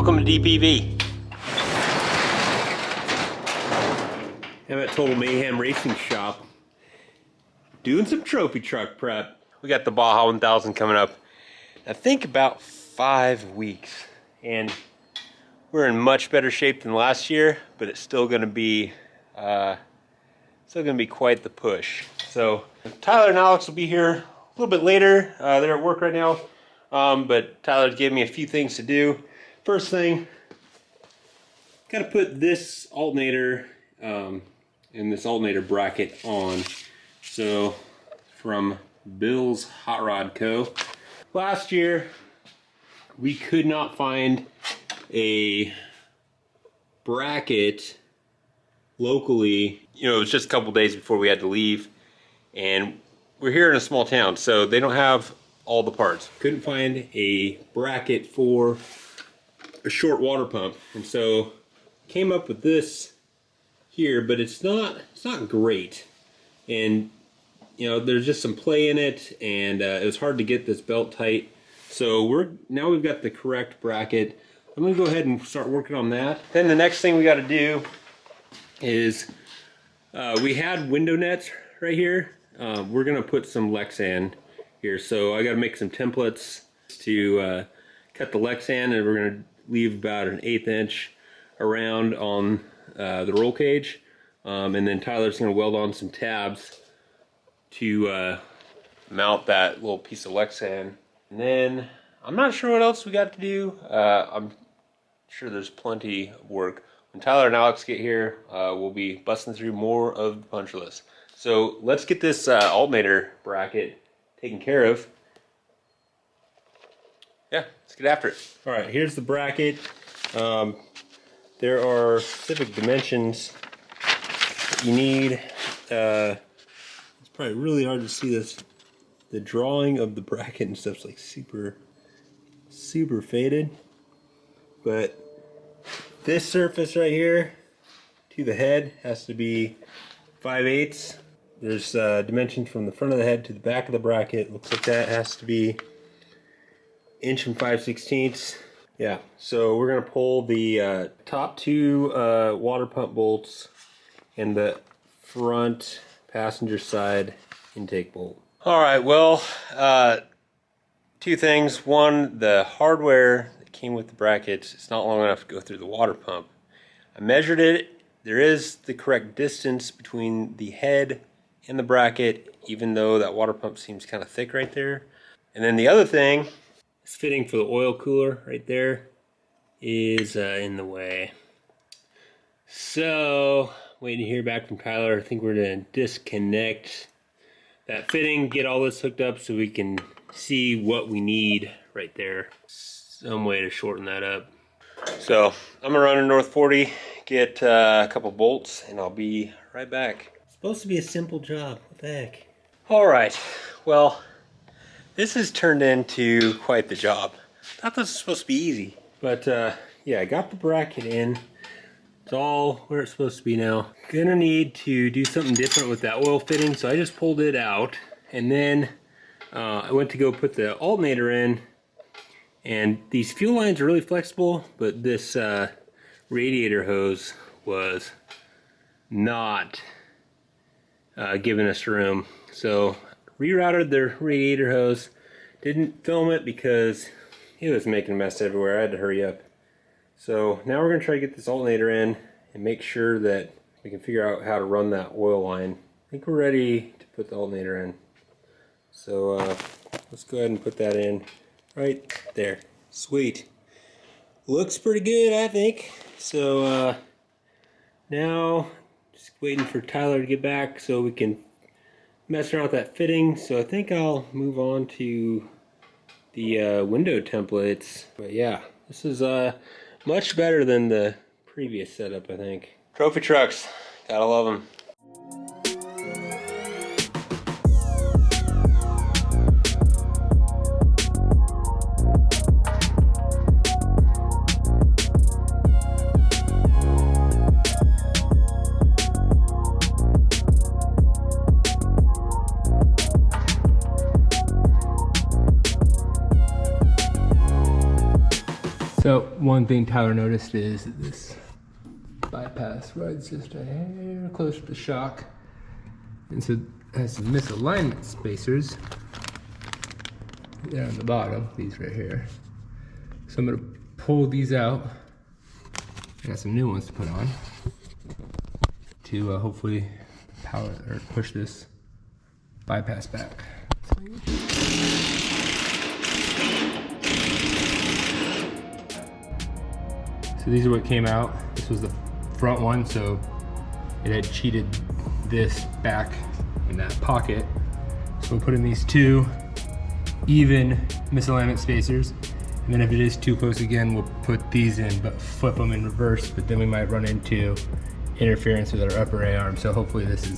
Welcome to DPV. I'm at Total Mayhem Racing Shop doing some trophy truck prep. We got the Baja 1000 coming up, I think about 5 weeks, and we're in much better shape than last year, but it's still going to be quite the push. So Tyler and Alex will be here a little bit later. They're at work right now, but Tyler gave me a few things to do. First thing, got to put this alternator and this alternator bracket on. So from Bill's Hot Rod Co. Last year we could not find a bracket locally. You know, it was just a couple days before we had to leave, and we're here in a small town, so they don't have all the parts. Couldn't find a bracket for a short water pump, and so came up with this here, but it's not great, and you know, there's just some play in it, and it was hard to get this belt tight. So we've got the correct bracket. I'm gonna go ahead and start working on that. Then the next thing we got to do is we had window nets right here. We're gonna put some Lexan here, so I got to make some templates to cut the Lexan, and we're gonna leave about an 1/8 inch around on the roll cage, and then Tyler's gonna weld on some tabs to mount that little piece of Lexan. And then I'm not sure what else we got to do. I'm sure there's plenty of work. When Tyler and Alex get here, we'll be busting through more of the punch list. So let's get this alternator bracket taken care of. Yeah, let's get after it. All right, here's the bracket. There are specific dimensions that you need. It's probably really hard to see this. The drawing of the bracket and stuff's like super faded. But this surface right here to the head has to be 5/8. There's dimensions from the front of the head to the back of the bracket. Looks like that has to be 1 5/16 inches. Yeah, so we're gonna pull the top 2 water pump bolts and the front passenger side intake bolt. All right, well, 2 things. One, the hardware that came with the brackets, it's not long enough to go through the water pump. I measured it. There is the correct distance between the head and the bracket, even though that water pump seems kind of thick right there. And then the other thing, this fitting for the oil cooler right there is in the way. So, waiting to hear back from Tyler. I think we're gonna disconnect that fitting, get all this hooked up so we can see what we need right there. Some way to shorten that up. So, I'm gonna run to North 40, get a couple bolts, and I'll be right back. It's supposed to be a simple job. What the heck? All right, well, this has turned into quite the job. I thought this was supposed to be easy. But yeah, I got the bracket in. It's all where it's supposed to be now. Gonna need to do something different with that oil fitting, so I just pulled it out. And then I went to go put the alternator in. And these fuel lines are really flexible, but this radiator hose was not giving us room. So rerouted the radiator hose. Didn't film it because it was making a mess everywhere. I had to hurry up. So now we're going to try to get this alternator in and make sure that we can figure out how to run that oil line. I think we're ready to put the alternator in. So let's go ahead and put that in right there. Sweet. Looks pretty good, I think. So now just waiting for Tyler to get back so we can mess around with that fitting. So I think I'll move on to the window templates. But yeah, this is much better than the previous setup, I think. Trophy trucks, gotta love them. So one thing Tyler noticed is that this bypass rides just a hair closer to shock. And so it has some misalignment spacers there on the bottom, these right here. So I'm gonna pull these out. I got some new ones to put on to hopefully power or push this bypass back. So these are what came out. This was the front one, so it had cheated this back in that pocket. So we'll put in these two even misalignment spacers. And then if it is too close again, we'll put these in, but flip them in reverse, but then we might run into interference with our upper A arm. So hopefully those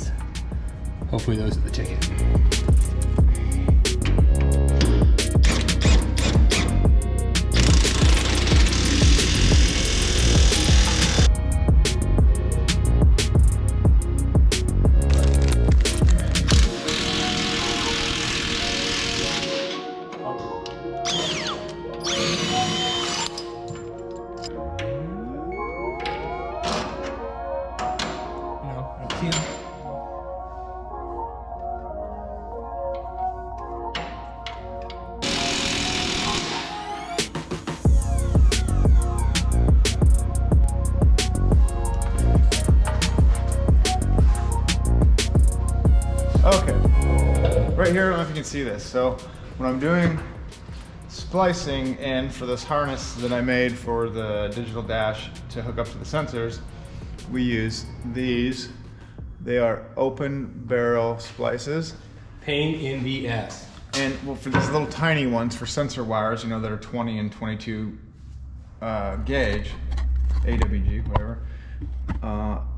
are the ticket. Okay, right here, I don't know if you can see this. So when I'm doing splicing in for this harness that I made for the digital dash to hook up to the sensors, we use these. They are open barrel splices. Pain in the ass. And well, for these little tiny ones for sensor wires, you know, that are 20 and 22 gauge, AWG, whatever.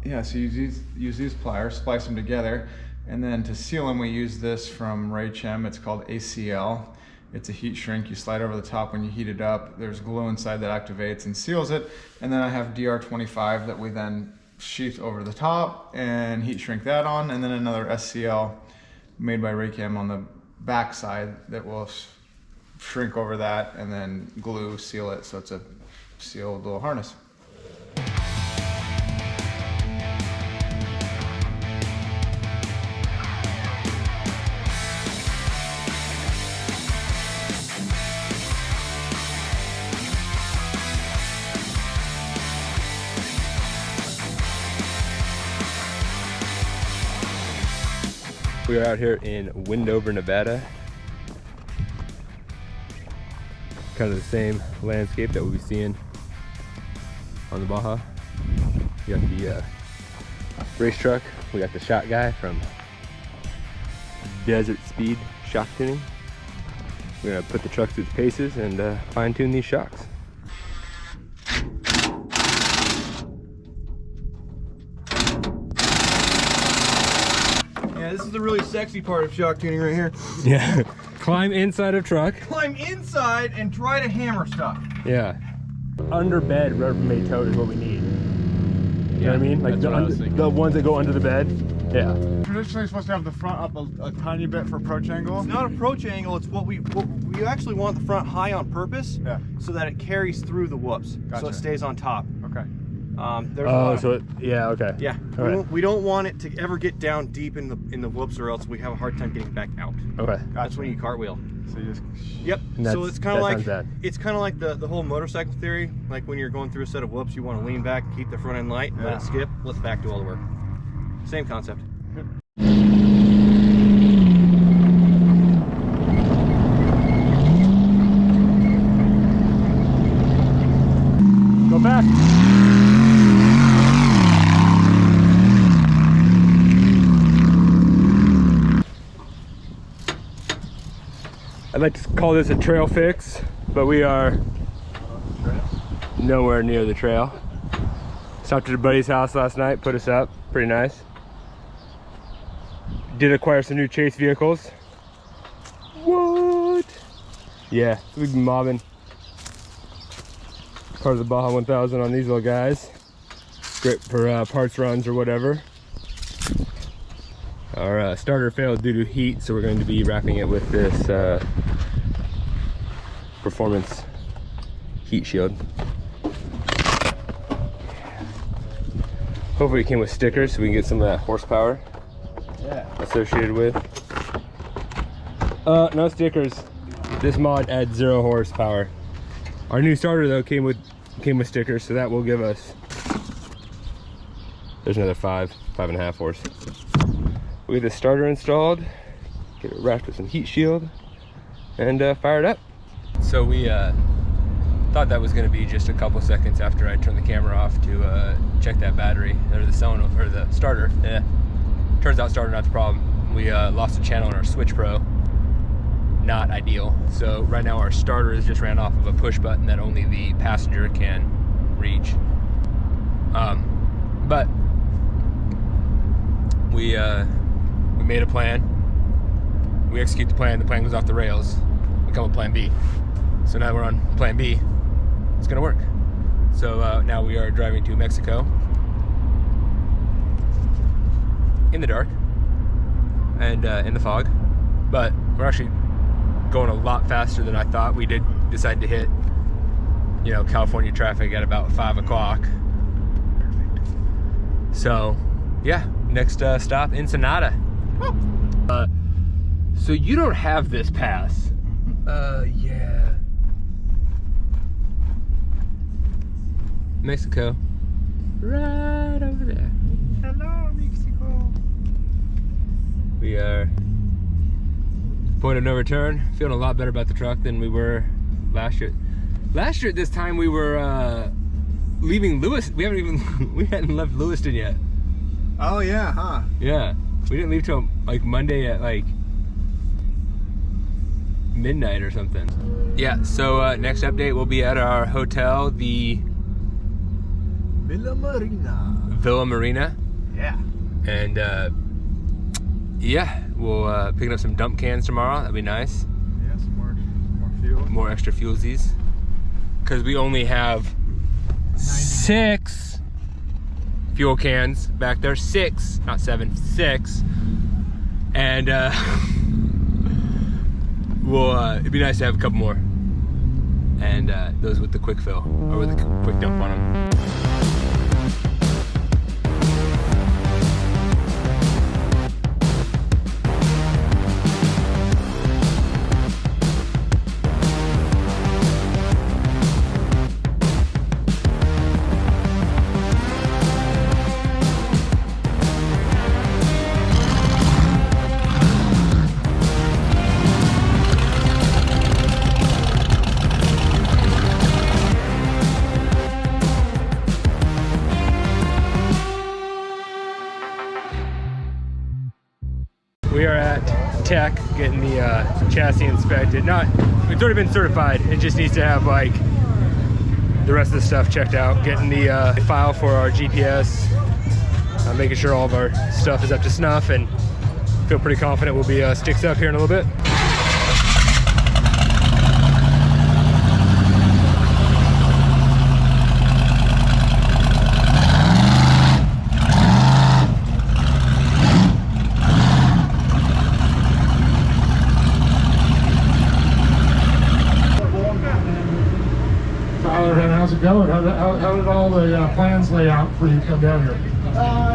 Yeah, so you use these pliers, splice them together. And then to seal them, we use this from Mayhem. It's called ACL. It's a heat shrink. You slide over the top when you heat it up. There's glue inside that activates and seals it. And then I have DR25 that we then sheath over the top and heat shrink that on. And then another SCL made by Mayhem on the back side that will shrink over that and then glue, seal it. So it's a sealed little harness. We are out here in Windover, Nevada. Kind of the same landscape that we'll be seeing on the Baja. You got the race truck. We got the shot guy from Desert Speed Shock Tuning. We're gonna put the truck through its paces and fine tune these shocks. Yeah, this is the really sexy part of shock tuning right here. Yeah. Climb inside of truck. Climb inside and try to hammer stuff. Yeah. Under bed Rubbermaid tote is what we need. You know what I mean? Like the ones that go under the bed. Yeah. Traditionally, you're supposed to have the front up a tiny bit for approach angle. It's not approach angle. It's what we actually want the front high on purpose. Yeah. So that it carries through the whoops. Gotcha. So it stays on top. Okay. Yeah, okay. Yeah. Right. We don't want it to ever get down deep in the whoops, or else we have a hard time getting back out. Okay. Gotcha. That's when you cartwheel. So you just. Yep. So it's kind of like the whole motorcycle theory. Like when you're going through a set of whoops, you want to lean back, keep the front end light, let it skip, let the back do all the work. Same concept. Go back. I'd like to call this a trail fix, but we are nowhere near the trail. Stopped at a buddy's house last night, put us up, pretty nice. Did acquire some new chase vehicles. What? Yeah, we've been mobbing part of the Baja 1000 on these little guys. Great for parts runs or whatever. Our starter failed due to heat, so we're going to be wrapping it with this performance heat shield. Hopefully it came with stickers so we can get some of that horsepower associated with. No stickers. This mod adds 0 horsepower. Our new starter though came with stickers, so that will give us, there's another 5.5 horse. We get the starter installed, get it wrapped with some heat shield, and fire it up. So we thought that was going to be just a couple seconds after I turned the camera off to check that battery or the solenoid or the starter. Yeah, turns out starter not the problem. We lost a channel in our Switch Pro. Not ideal. So right now our starter is just ran off of a push button that only the passenger can reach. But we made a plan. We execute the plan. The plan goes off the rails. We come with plan B. So now we're on plan B. It's gonna work. So now we are driving to Mexico in the dark and in the fog, but we're actually going a lot faster than I thought. We did decide to hit, you know, California traffic at about 5 o'clock. So yeah, next stop, Ensenada. So you don't have this pass. Yeah. Mexico. Right over there. Hello, Mexico. We are point of no return. Feeling a lot better about the truck than we were last year. Last year at this time we were leaving Lewis. We hadn't left Lewiston yet. Oh yeah, huh? Yeah, we didn't leave till like Monday at like midnight or something. Yeah, so next update will be at our hotel, the Villa Marina. Yeah. And yeah, we'll picking up some dump cans tomorrow. That'd be nice. Yeah, some more fuel. More extra fuelsies. Because we only have 6 fuel cans back there. 6, not 7, 6. And we'll it'd be nice to have a couple more. And those with the quick fill, or with the quick dump on them. We are at Tech getting the chassis inspected. It's already been certified. It just needs to have like the rest of the stuff checked out. Getting the file for our GPS, making sure all of our stuff is up to snuff, and feel pretty confident we'll be sticks up here in a little bit. How's it going? How did all the plans lay out for you to come down here?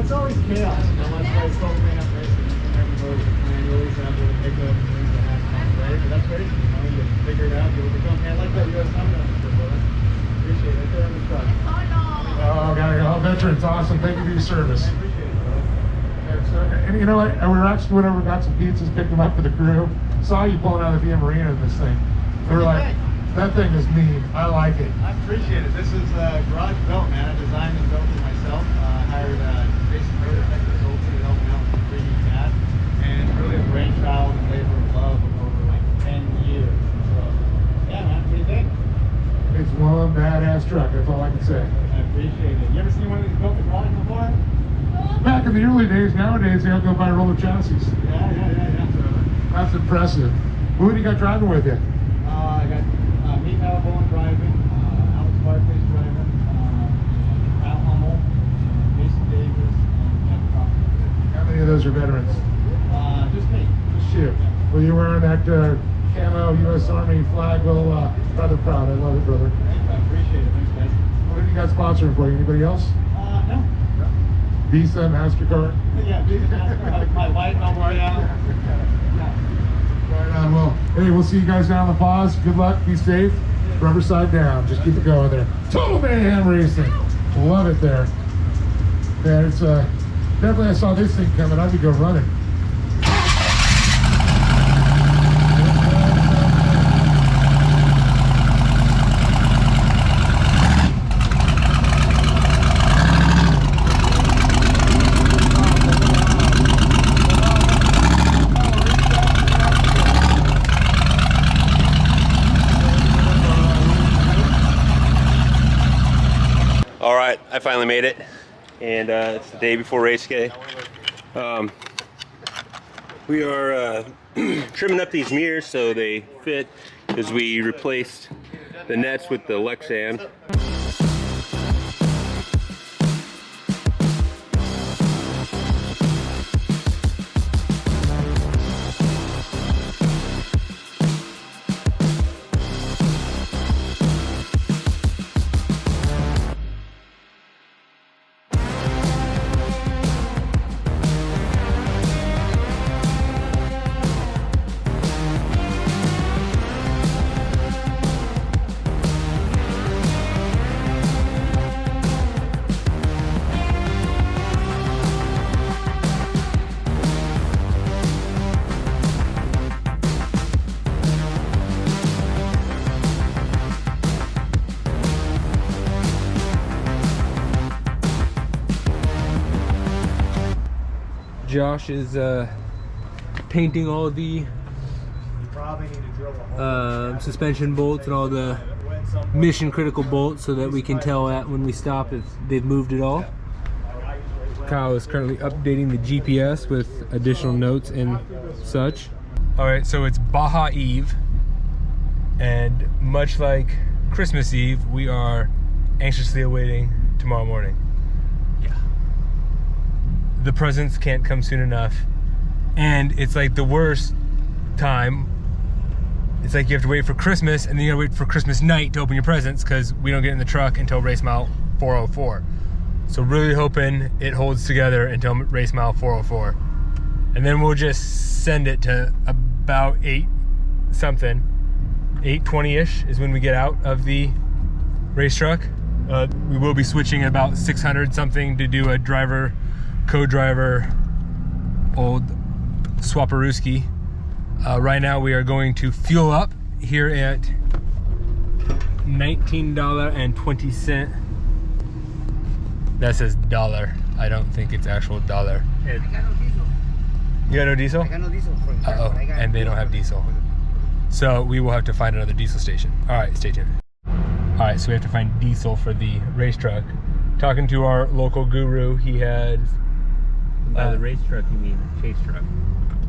It's always chaos. That's why it's called man up racing. Everybody's a plan. You always have to pick up things that have to come today. But that's racing. You know, you figure it out. You overcome. Man, I like that U.S. Thumbnail, brother. Appreciate it. Right there in the truck. Oh, got it. All veterans. Awesome. Thank you for your service. I appreciate it, brother. And you know what? We were actually went over, got some pizzas, picked them up for the crew. Saw you pulling out of the Villa Marina with this thing. We were like, that thing is mean. I like it. I appreciate it. This is garage built, man. I designed and built it myself. Hired Jason Herder, tech consultant, to help me out with the 3D CAD. And it's really a brainchild and labor of love of over like 10 years. So, yeah, man. What do you think? It's one badass truck. That's all I can say. I appreciate it. You ever seen one of these built in garage before? Back in the early days, nowadays they'll go buy roller chassis. Yeah. That's impressive. Who do you got driving with you? I got me, Malabone driving, Alex Barclay's driving, Al Hummel, Mason Davis, and Jeff Crawford. How many of those are veterans? Just me. Shoot. Well, you're wearing that camo U.S. Army flag. Well, rather proud. I love it, brother. I appreciate it. Thanks, guys. What have you got sponsoring for you? Anybody else? No. Visa, MasterCard? Yeah, my wife, yeah. Right on. Well, hey, we'll see you guys down the pause. Good luck. Be safe. Rubber side down. Just keep it going there. Total Mayhem Racing. Love it there. Man, it's definitely, I saw this thing coming. I'd be go running. All right, I finally made it, and it's the day before race day. We are trimming up these mirrors so they fit, because we replaced the nets with the Lexan. Josh is painting all the suspension bolts and all the mission critical bolts so that we can tell when we stop if they've moved at all. Kyle is currently updating the GPS with additional notes and such. All right, so it's Baja Eve, and much like Christmas Eve, we are anxiously awaiting tomorrow morning. The presents can't come soon enough, and it's like the worst time. It's like you have to wait for Christmas, and then you gotta wait for Christmas night to open your presents, because we don't get in the truck until race mile 404. So really hoping it holds together until race mile 404, and then we'll just send it to about 8 something, 8:20ish is when we get out of the race truck. We will be switching at about 600 something to do a driver co-driver old Swaparooski. Right now we are going to fuel up here at $19.20. That says dollar. I don't think it's actual dollar. I got no diesel. You got no diesel? I got no diesel for the Uh-oh, and they don't have diesel. So we will have to find another diesel station. All right, stay tuned. All right, so we have to find diesel for the race truck. Talking to our local guru, he had By the race truck, you mean chase truck?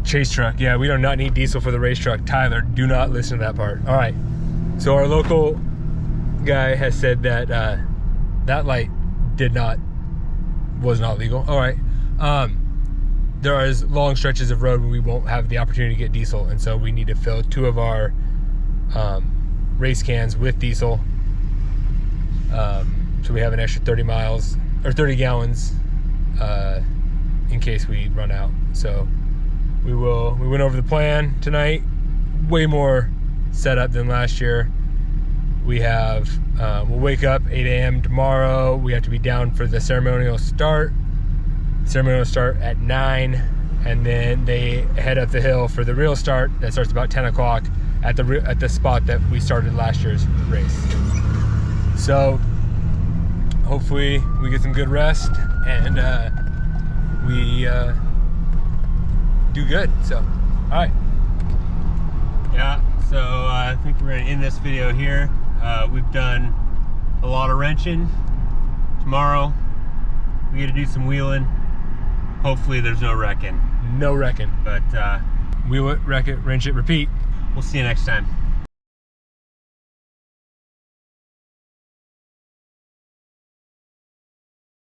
Chase truck, yeah, we do not need diesel for the race truck. Tyler, do not listen to that part. All right, so our local guy has said that that light was not legal. All right, there are long stretches of road where we won't have the opportunity to get diesel, and so we need to fill 2 of our race cans with diesel. So we have an extra 30 miles or 30 gallons in case we run out. So we went over the plan tonight, way more setup than last year. We have we'll wake up 8 a.m. tomorrow. We have to be down for the ceremonial start. Ceremonial start at 9, and then they head up the hill for the real start that starts about 10 o'clock at the spot that we started last year's race. So hopefully we get some good rest and we do good. So, all right. Yeah, so I think we're gonna end this video here. We've done a lot of wrenching. Tomorrow we get to do some wheeling. Hopefully there's no wrecking. No wrecking. But wheel it, wreck it, wrench it, repeat. we'll see you next time.